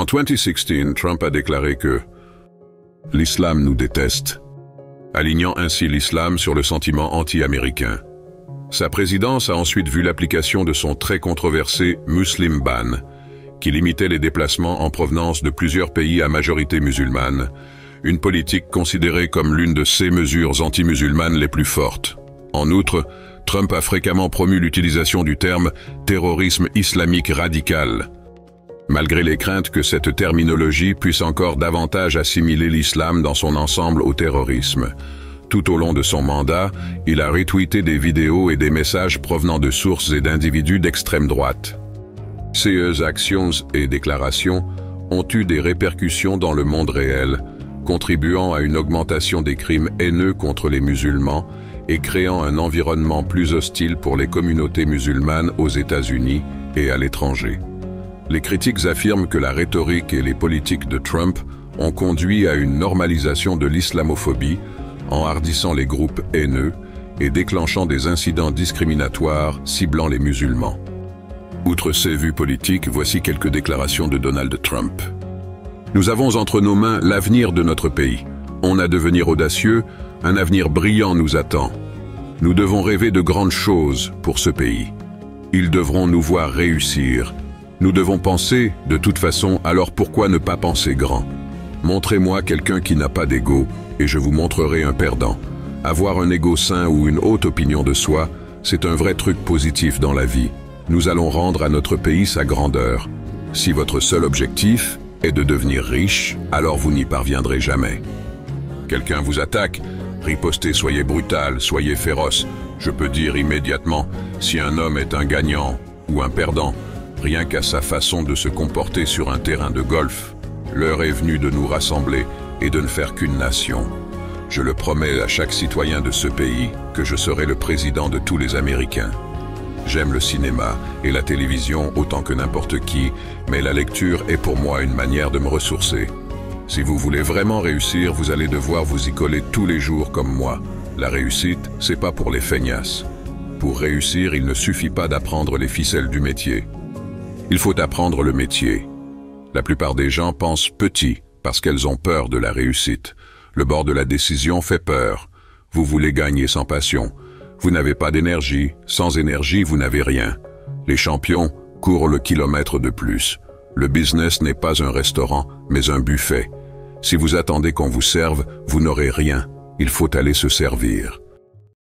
En 2016, Trump a déclaré que « l'islam nous déteste », alignant ainsi l'islam sur le sentiment anti-américain. Sa présidence a ensuite vu l'application de son très controversé Muslim Ban, qui limitait les déplacements en provenance de plusieurs pays à majorité musulmane, une politique considérée comme l'une de ses mesures anti-musulmanes les plus fortes. En outre, Trump a fréquemment promu l'utilisation du terme « terrorisme islamique radical », malgré les craintes que cette terminologie puisse encore davantage assimiler l'islam dans son ensemble au terrorisme. Tout au long de son mandat, il a retweeté des vidéos et des messages provenant de sources et d'individus d'extrême droite. Ces actions et déclarations ont eu des répercussions dans le monde réel, contribuant à une augmentation des crimes haineux contre les musulmans et créant un environnement plus hostile pour les communautés musulmanes aux États-Unis et à l'étranger. Les critiques affirment que la rhétorique et les politiques de Trump ont conduit à une normalisation de l'islamophobie, enhardissant les groupes haineux et déclenchant des incidents discriminatoires ciblant les musulmans. Outre ces vues politiques, voici quelques déclarations de Donald Trump. Nous avons entre nos mains l'avenir de notre pays. On a devenir audacieux, un avenir brillant nous attend. Nous devons rêver de grandes choses pour ce pays. Ils devront nous voir réussir. Nous devons penser, de toute façon, alors pourquoi ne pas penser grand? Montrez-moi quelqu'un qui n'a pas d'ego, et je vous montrerai un perdant. Avoir un ego sain ou une haute opinion de soi, c'est un vrai truc positif dans la vie. Nous allons rendre à notre pays sa grandeur. Si votre seul objectif est de devenir riche, alors vous n'y parviendrez jamais. Quelqu'un vous attaque, ripostez, soyez brutal, soyez féroce. Je peux dire immédiatement si un homme est un gagnant ou un perdant, rien qu'à sa façon de se comporter sur un terrain de golf. L'heure est venue de nous rassembler et de ne faire qu'une nation. Je le promets à chaque citoyen de ce pays que je serai le président de tous les Américains. J'aime le cinéma et la télévision autant que n'importe qui, mais la lecture est pour moi une manière de me ressourcer. Si vous voulez vraiment réussir, vous allez devoir vous y coller tous les jours comme moi. La réussite, c'est pas pour les feignasses. Pour réussir, il ne suffit pas d'apprendre les ficelles du métier. Il faut apprendre le métier. La plupart des gens pensent petit parce qu'elles ont peur de la réussite. Le bord de la décision fait peur. Vous voulez gagner sans passion. Vous n'avez pas d'énergie. Sans énergie, vous n'avez rien. Les champions courent le kilomètre de plus. Le business n'est pas un restaurant, mais un buffet. Si vous attendez qu'on vous serve, vous n'aurez rien. Il faut aller se servir.